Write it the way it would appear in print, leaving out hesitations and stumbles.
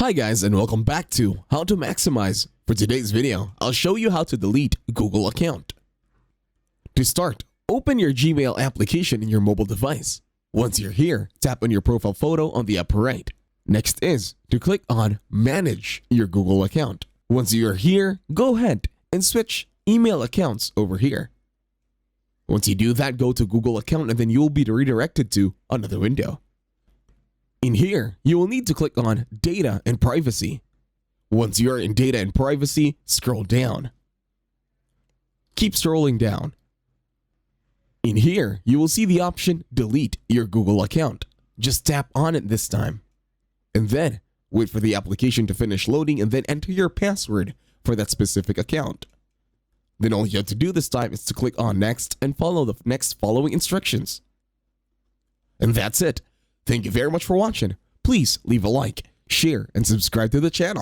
Hi guys, and welcome back to How to Maximize. For today's video, I'll show you how to delete Google account. To start, open your Gmail application in your mobile device. Once you're here, tap on your profile photo on the upper right. Next is to click on Manage your Google account. Once you're here, go ahead and switch email accounts over here. Once you do that, go to Google account and then you'll be redirected to another window. In here, you will need to click on Data and Privacy. Once you're in Data and Privacy, scroll down. Keep scrolling down. In here, you will see the option Delete your Google account. Just tap on it this time. And then, wait for the application to finish loading and then enter your password for that specific account. Then all you have to do this time is to click on Next and follow the following instructions. And that's it. Thank you very much for watching. Please leave a like, share, and subscribe to the channel.